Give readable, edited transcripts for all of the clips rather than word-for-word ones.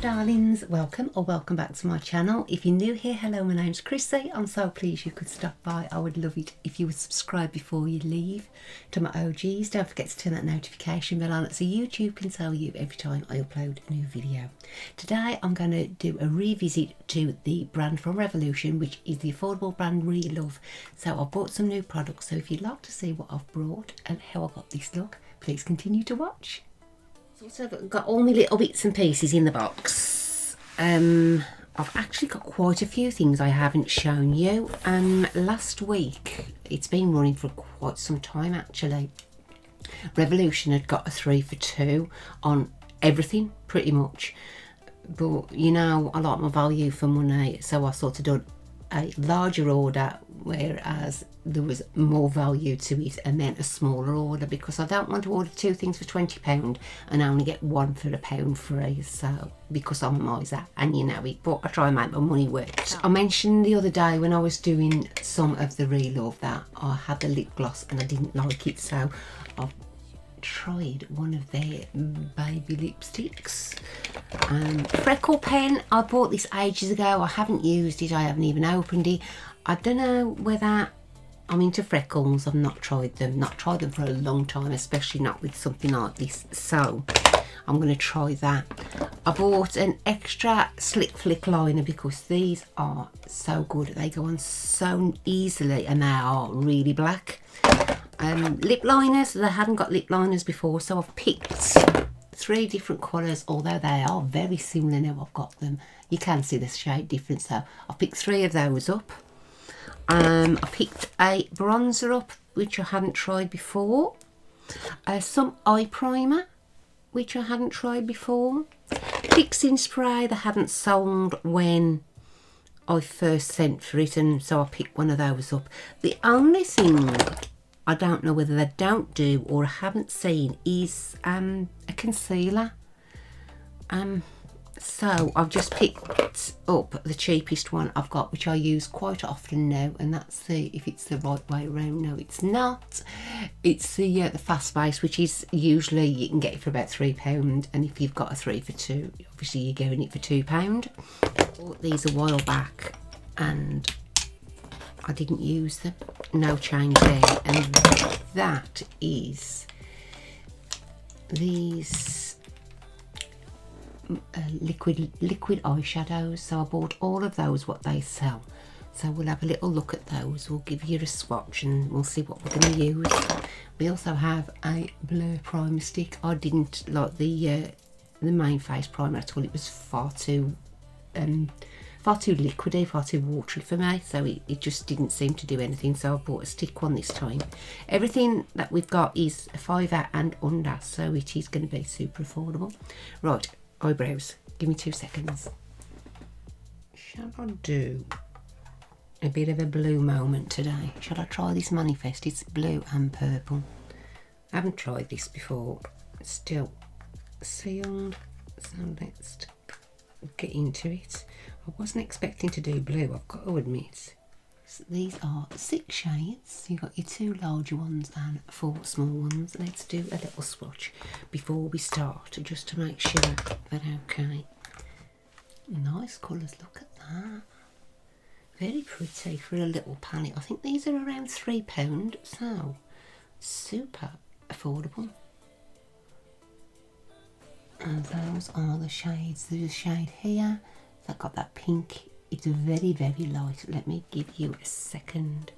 darlings, welcome or welcome back to my channel. If you're new here, hello, my name's Chrissy. I'm so pleased you could stop by. I would love it if you would subscribe before you leave. To my OGs, don't forget to turn that notification bell on so YouTube can tell you every time I upload a new video. Today I'm going to do a revisit to the brand from Revolution, which is the affordable brand Relove. So I've bought some new products, so if you'd like to see what I've brought and how I got this look, please continue to watch. So I've got all my little bits and pieces in the box. I've actually got quite a few things I haven't shown you. Last week, it's been running for quite some time actually. Revolution had got a 3 for 2 on everything pretty much. But you know, I like my value for money, so I sort of done a larger order, whereas there was more value to it and then a smaller order, because I don't want to order 2 things for £20 and only get 1 for £1 free. So because I'm a miser and you know it, but I try and make my money work. I mentioned the other day when I was doing some of the Relove that I had the lip gloss and I didn't like it, so I've tried one of their baby lipsticks. Freckle pen, I bought this ages ago. I haven't used it, I haven't even opened it. I don't know whether I'm into freckles. I've not tried them for a long time, especially not with something like this, so I'm going to try that. I bought an extra slip flick liner because these are so good, they go on so easily and they are really black. Lip liners, they hadn't got lip liners before, so I've picked 3 different colours, although they are very similar now I've got them. You can see the shade difference, so I've picked 3 of those up. I picked a bronzer up, which I hadn't tried before. Some eye primer, which I hadn't tried before. Fixing spray, they hadn't sold when I first sent for it, and so I picked one of those up. The only thing I don't know whether they don't do or I haven't seen is a concealer. So I've just picked up the cheapest one I've got, which I use quite often now, and that's the, if it's the right way around. No, it's not. It's the fast base, which is usually you can get it for about £3, and if you've got a 3 for 2, obviously you're getting it for £2. I bought these a while back and I didn't use them. No change there. And that is these liquid eyeshadows. So I bought all of those what they sell, so we'll have a little look at those. We'll give you a swatch and we'll see what we're going to use. We also have a blur primer stick. I didn't like the main face primer at all. It was far too liquidy, far too watery for me, so it just didn't seem to do anything, so I bought a stick one this time. Everything that we've got is a £5 and under, so it is going to be super affordable. Right, eyebrows, give me 2 seconds. Shall I do a bit of a blue moment today? Shall I try this Manifest? It's blue and purple. I haven't tried this before. It's still sealed, so let's get into it. I wasn't expecting to do blue, I've got to admit. So these are 6 shades. You've got your 2 larger ones and 4 small ones. Let's do a little swatch before we start, just to make sure they're okay. Nice colours, look at that. Very pretty for a little palette. I think these are around £3, so super affordable. And those are the shades. There's a shade here that got that pink. It's very, very light. Let me give you a second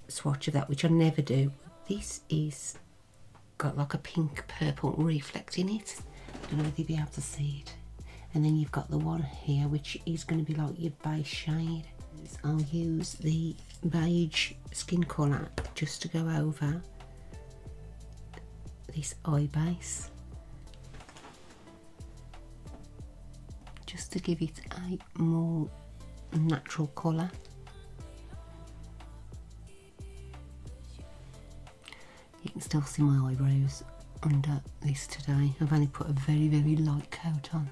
swatch of that, which I never do. This is got like a pink purple reflect in it. I don't know whether you'll be able to see it. And then you've got the one here, which is going to be like your base shade. I'll use the beige skin colour just to go over this eye base, just to give it a more natural colour. You can still see my eyebrows under this today. I've only put a very, very light coat on.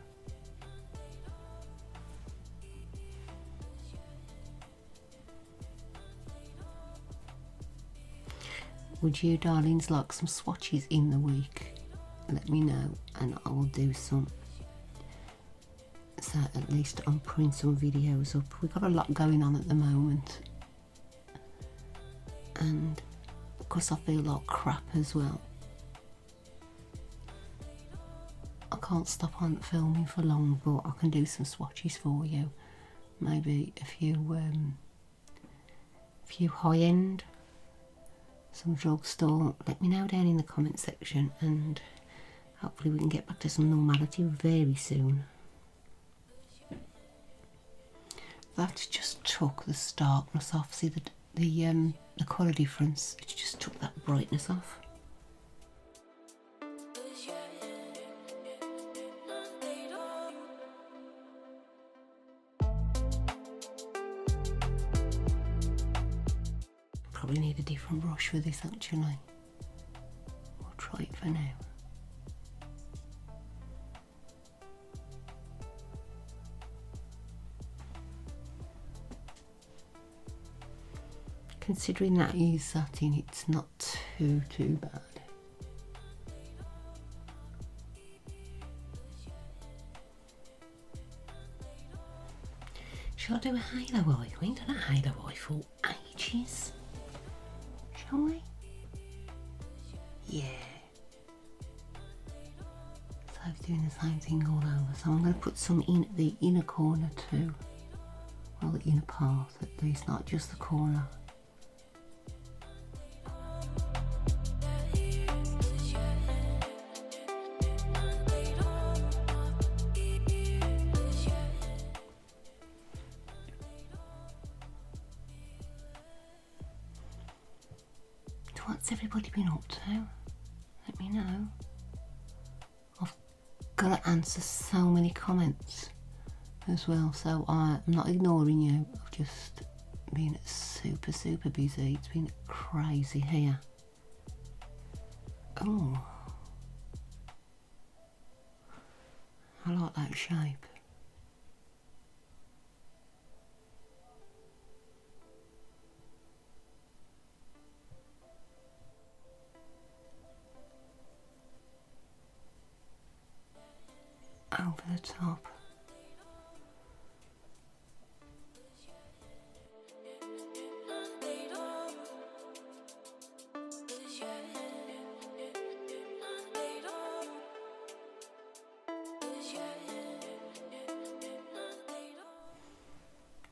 Would you darlings like some swatches in the week? Let me know and I will do some. at least I'm putting some videos up. We've got a lot going on at the moment, and of course I feel like crap as well. I can't stop on filming for long, but I can do some swatches for you. Maybe a few high end, some drugstore. Let me know down in the comment section, and hopefully we can get back to some normality very soon. That just took the starkness off. See the colour difference? It just took that brightness off. Probably need a different brush for this actually. We'll try it for now. Considering that is satin, it's not too bad. Shall I do a halo eye? We ain't done a halo eye for ages. Shall we? Yeah. So I'm doing the same thing all over. So I'm going to put some in the inner corner too. Well, the inner part at least, not just the corner. What's everybody been up to? Let me know. I've got to answer so many comments as well, so I'm not ignoring you. I've just been super busy. It's been crazy here. Oh, I like that shape. Over the top.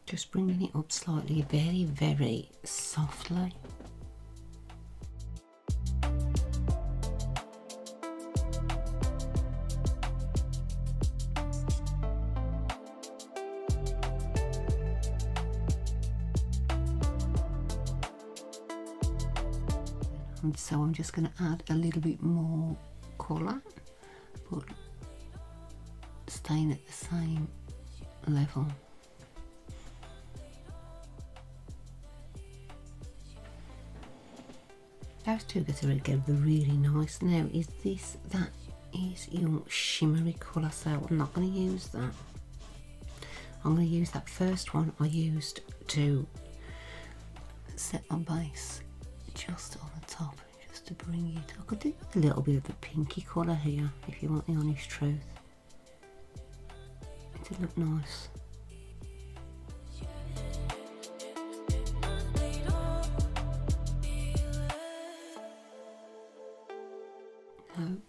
Just bringing it up slightly, very softly. So I'm just going to add a little bit more colour, but staying at the same level. Those two get together really nice. Now that is your shimmery colour, so I'm not going to use that. I'm going to use that first one I used to set my base just on the top, just to bring it. I could do a little bit of a pinky colour here if you want the honest truth. It'd look nice. I'm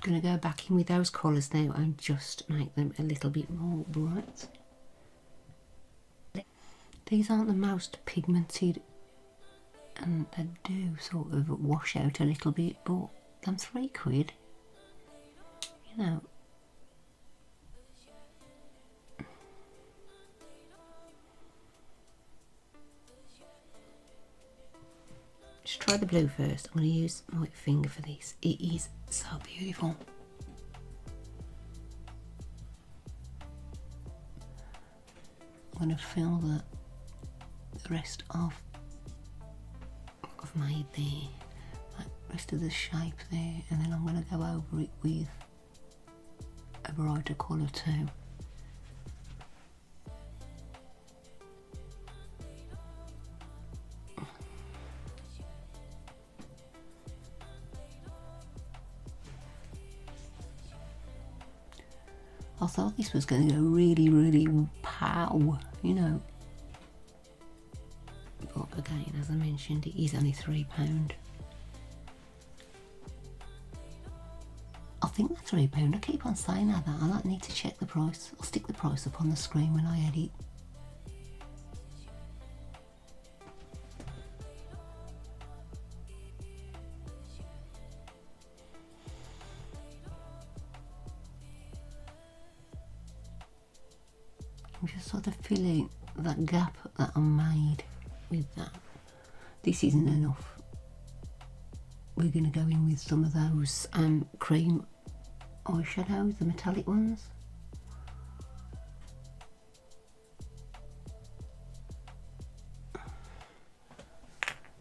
going to go back in with those colours now and just make them a little bit more bright. These aren't the most pigmented, and they do sort of wash out a little bit, but them £3, you know. Just try the blue first. I'm going to use my finger for this. It is so beautiful. I'm going to fill the rest of I've made the rest of the shape there, and then I'm going to go over it with a brighter colour too. I thought this was going to go really, really pow, you know. But again, as I mentioned, it is only £3. I think they're £3. I keep on saying that. I don't need to check the price. I'll stick the price up on the screen when I edit. I'm just sort of filling that gap that I made with that. This isn't enough. We're going to go in with some of those cream eyeshadows, the metallic ones.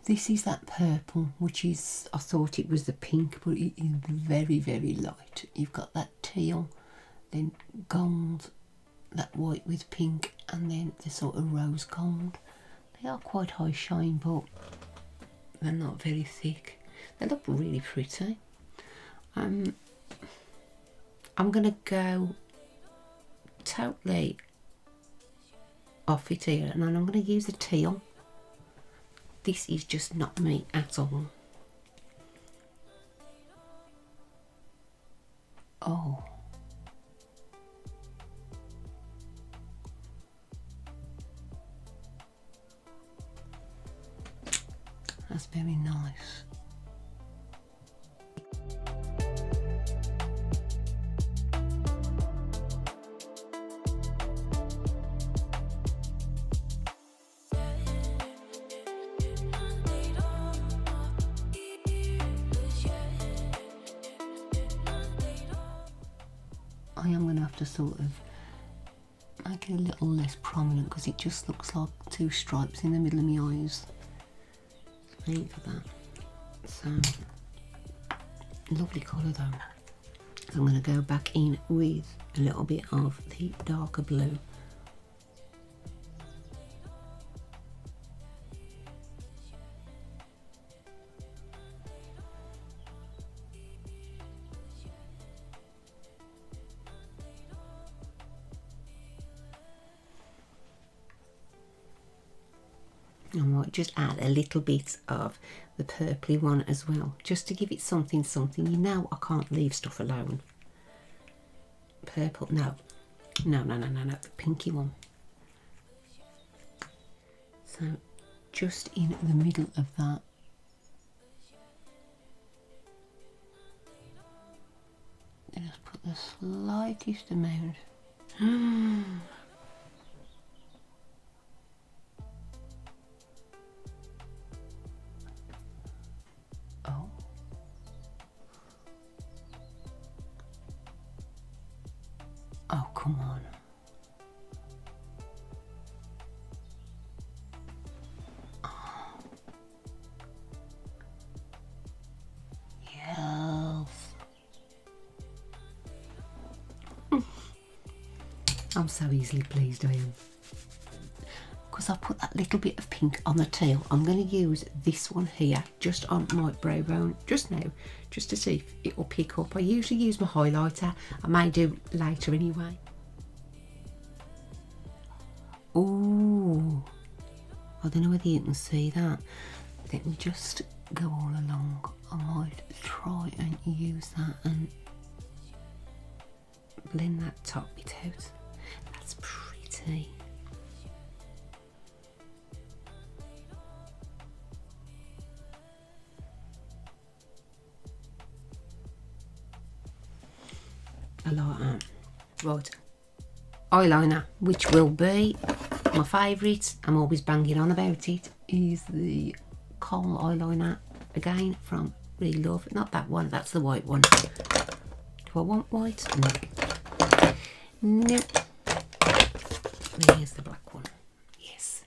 This is that purple, which is, I thought it was the pink, but it is very, very light. You've got that teal, then gold, that white with pink, and then the sort of rose gold. They are quite high shine, but they're not very thick. They look really pretty. I'm gonna go totally off it here, and I'm gonna use the teal. This is just not me at all. Oh. That's very nice. I am going to have to sort of make it a little less prominent because it just looks like two stripes in the middle of my eyes. Need for that. So lovely colour though. So I'm going to go back in with a little bit of the darker blue. I might just add a little bit of the purpley one as well, just to give it something. You know, I can't leave stuff alone. Purple, no, the pinky one. So just in the middle of that. Just put the slightest amount. Oh, come on. Oh. Yes. I'm so easily pleased, I am. Because I put that little bit of pink on the tail. I'm going to use this one here just on my brow bone just now, just to see if it will pick up. I usually use my highlighter. I may do later anyway. Oh, I don't know whether you can see that. Let me just go all along. I might try and use that and blend that top bit out. That's pretty. I like that. Right, eyeliner, which will be my favourite, I'm always banging on about it, is the Kohl eyeliner, again from Relove. Not that one, that's the white one. Do I want white? No. Nope. Here's the black one. Yes.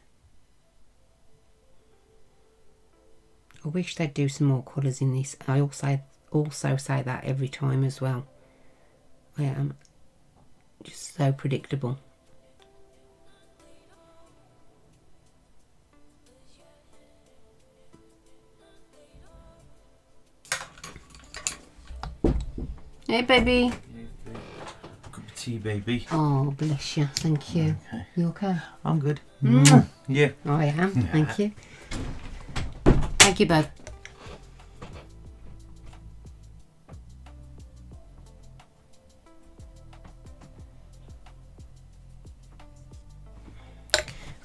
I wish they'd do some more colours in this. I also say that every time as well. I am just so predictable. Hey baby. Cup of to you, baby. Oh, bless you. Thank you. Okay. You okay? I'm good. Yeah. I am. Thank you. Thank you both.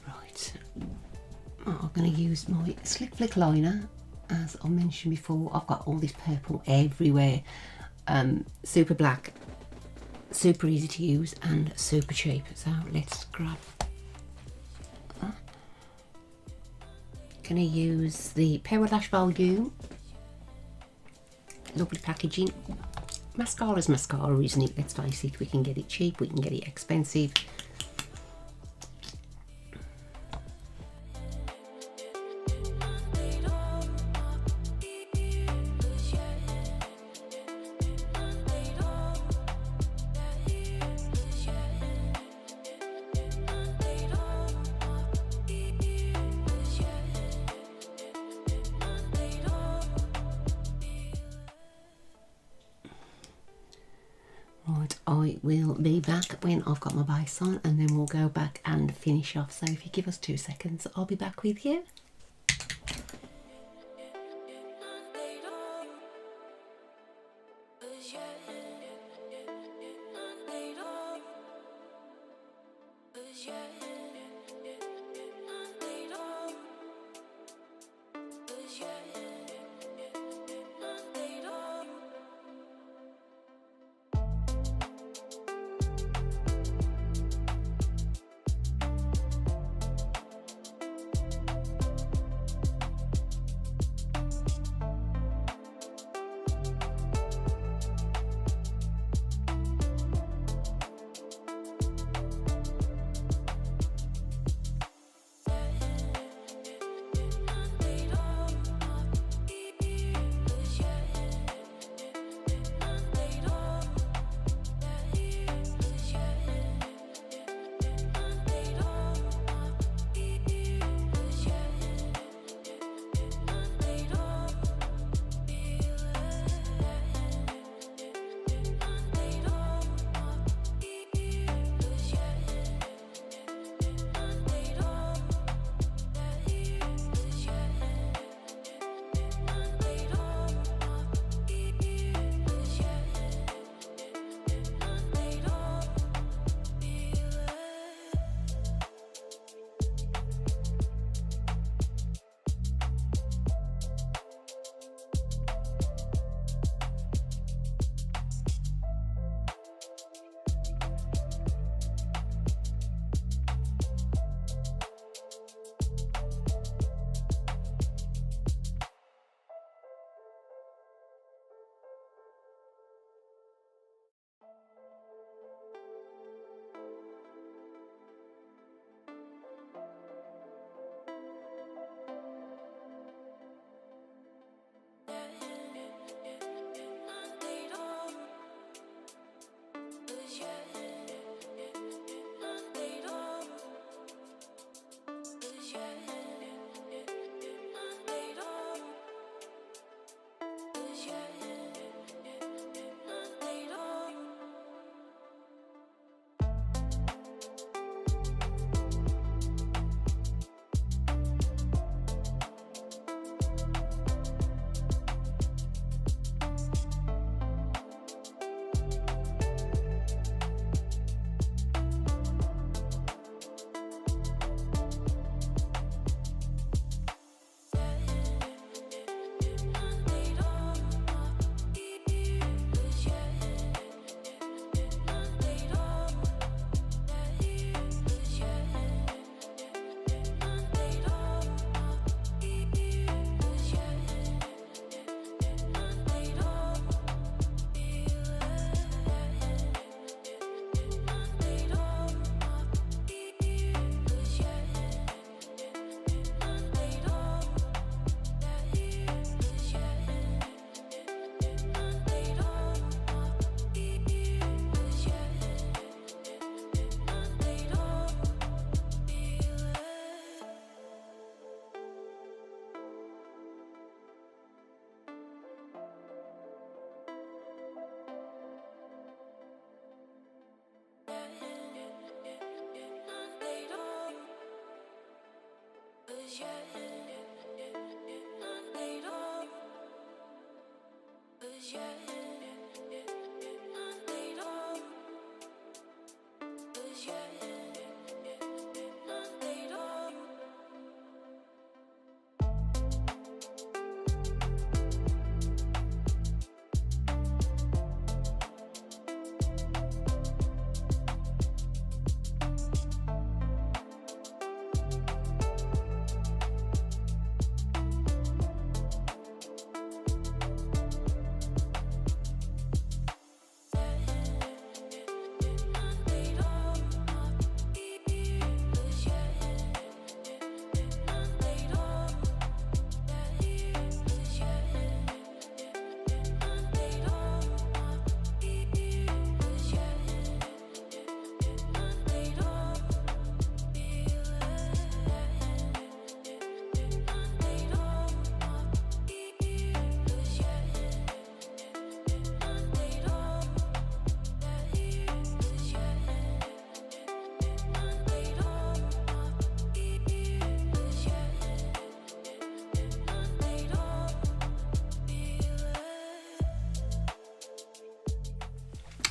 Right. I'm going to use my Slick Flick liner. As I mentioned before, I've got all this purple everywhere. Super black, super easy to use, and super cheap. So let's grab that. Gonna use the Power Lash Volume. Lovely packaging. Mascara's mascara, isn't it? Let's face it, we can get it cheap, we can get it expensive. Right, I will be back when I've got my base on, and then we'll go back and finish off. So if you give us 2 seconds, I'll be back with you.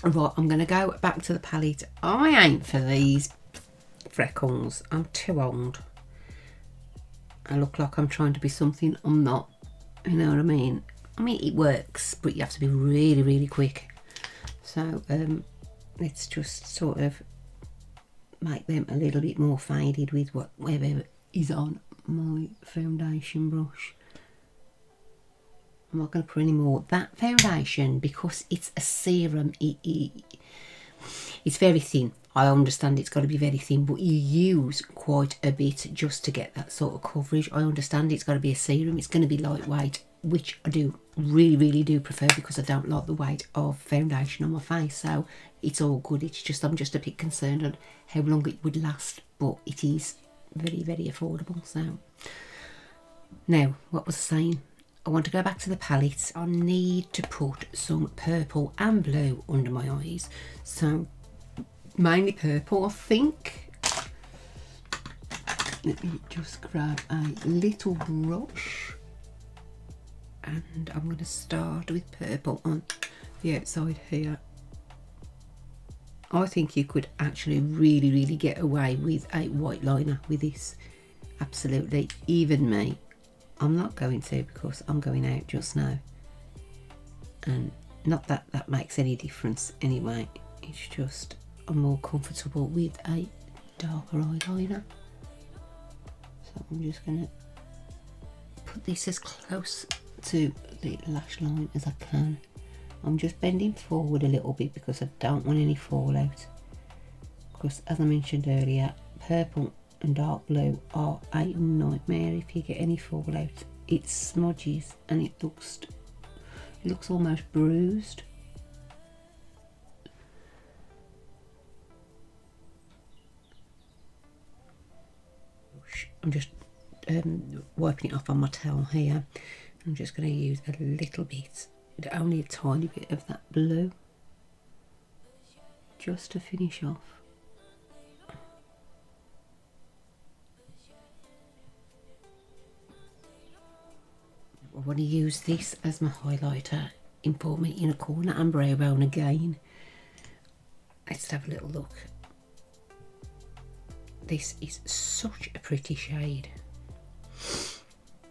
Right, I'm going to go back to the palette. I ain't for these freckles. I'm too old. I look like I'm trying to be something I'm not. You know what I mean? I mean, it works, but you have to be really, really quick. So, let's just sort of make them a little bit more faded with whatever is on my foundation brush. I'm not going to put any more. That foundation, because it's a serum, it's very thin. I understand it's got to be very thin, but you use quite a bit just to get that sort of coverage. I understand it's got to be a serum. It's going to be lightweight, which I do really, really do prefer, because I don't like the weight of foundation on my face. So it's all good. It's just, I'm just a bit concerned on how long it would last, but it is very, very affordable. So now, what was I saying? I want to go back to the palette. I need to put some purple and blue under my eyes. So mainly purple, I think. Let me just grab a little brush. And I'm going to start with purple on the outside here. I think you could actually really, really get away with a white liner with this. Absolutely. Even me. I'm not going to, because I'm going out just now, and not that that makes any difference anyway. It's just I'm more comfortable with a darker eyeliner. So I'm just going to put this as close to the lash line as I can. I'm just bending forward a little bit because I don't want any fallout, because as I mentioned earlier, purple and dark blue are a nightmare if you get any fallout. It smudges and it looks almost bruised. I'm just wiping it off on my towel here. I'm just going to use a little bit, only a tiny bit of that blue, just to finish off. I want to use this as my highlighter in Pour Me in a Corner and Brow Bone again. Let's have a little look. This is such a pretty shade.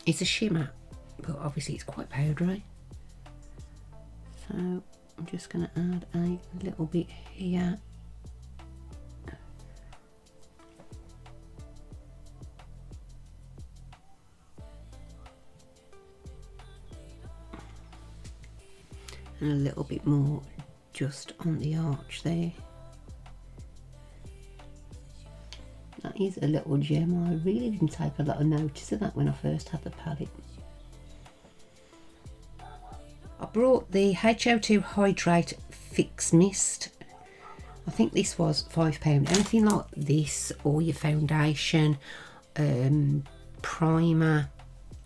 It's a shimmer, but obviously it's quite powdery. So I'm just going to add a little bit here. And a little bit more just on the arch there. That is a little gem. I really didn't take a lot of notice of that when I first had the palette. I brought the HO2 Hydrate Fix Mist. I think this was £5. Anything like this, or your foundation, primer,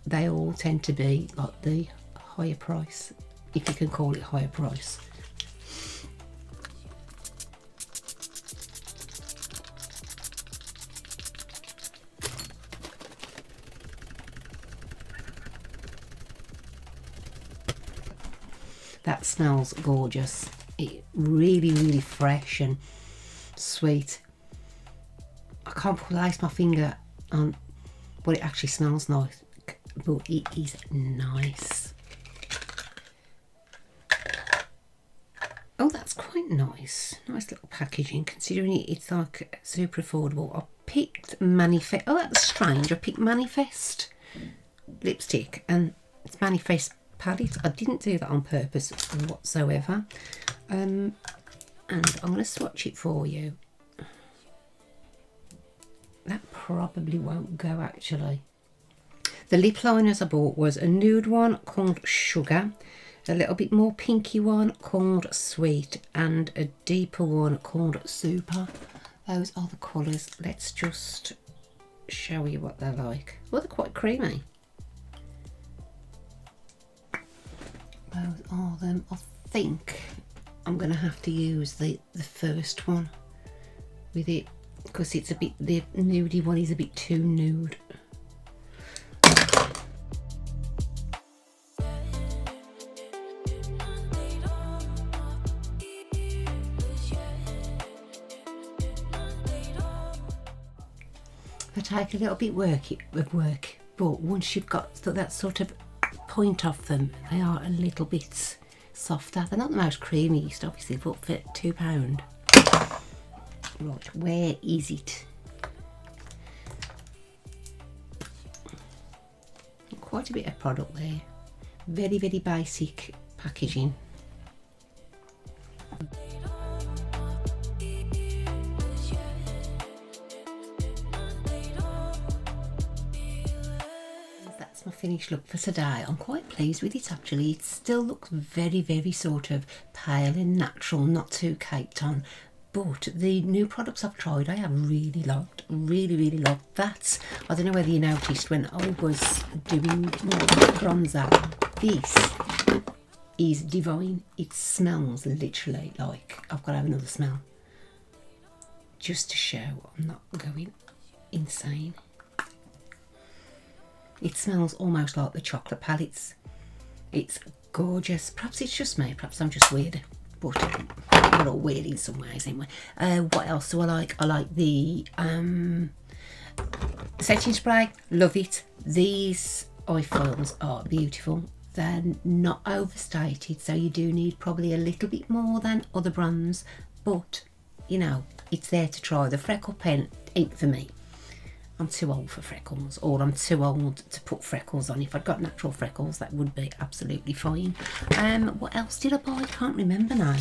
they all tend to be like the higher price, if you can call it higher price. That smells gorgeous. It really fresh and sweet. I can't place my finger on what it actually smells like, but it is nice. Oh, that's quite nice. Nice little packaging, considering it's like super affordable. I picked Manifest. Oh, that's strange. I picked Manifest lipstick and it's Manifest palette. I didn't do that on purpose whatsoever. And I'm going to swatch it for you. That probably won't go, actually. The lip liners I bought was a nude one called Sugar, a little bit more pinky one called Sweet, and a deeper one called Super. Those are the colours. Let's just show you what they're like. Well, they're quite creamy. Those are them. I think I'm going to have to use the first one with it, because it's a bit, the nudie one is a bit too nude. They take a little bit of work, but once you've got that sort of point off them, they are a little bit softer. They're not the most creamiest, obviously, but for £2. Right, where is it? Quite a bit of product there. Very basic packaging. That's my finished look for today. I'm quite pleased with it, actually. It still looks very sort of pale and natural, not too caked on. But the new products I've tried, I have really liked. Really liked that. I don't know whether you noticed when I was doing bronzer. This is divine. It smells literally like I've got to have another smell. Just to show I'm not going insane. It smells almost like the chocolate palettes. It's gorgeous. Perhaps it's just me. Perhaps I'm just weird. But we're all weird in some ways anyway. What else do I like? I like the setting spray. Love it. These eye foils are beautiful. They're not overstated, so you do need probably a little bit more than other brands, but you know, it's there to try. The freckle pen ain't for me. I'm too old for freckles, or I'm too old to put freckles on. If I'd got natural freckles, that would be absolutely fine. What else did I buy? I can't remember now.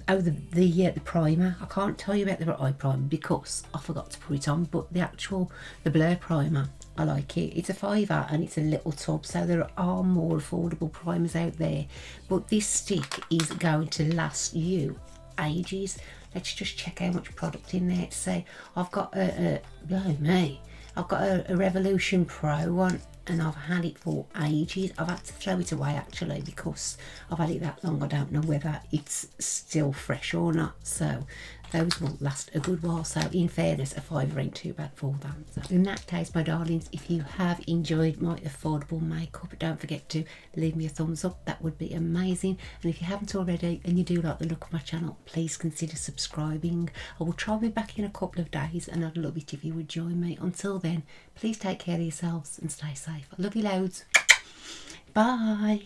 Oh, the primer. I can't tell you about the eye primer because I forgot to put it on, but the Blur primer, I like it. It's a £5 and it's a little tub, so there are more affordable primers out there, but this stick is going to last you ages. Let's just check how much product in there. So I've got I've got a Revolution Pro one, and I've had it for ages. I've had to throw it away actually because I've had it that long. I don't know whether it's still fresh or not. So those will last a good while. So in fairness, a £5 ain't too bad for them. So in that case, my darlings, if you have enjoyed my affordable makeup, don't forget to leave me a thumbs up. That would be amazing. And if you haven't already and you do like the look of my channel, please consider subscribing. I will try to be back in a couple of days, and I'd love it if you would join me. Until then, please take care of yourselves and stay safe. I love you loads. Bye.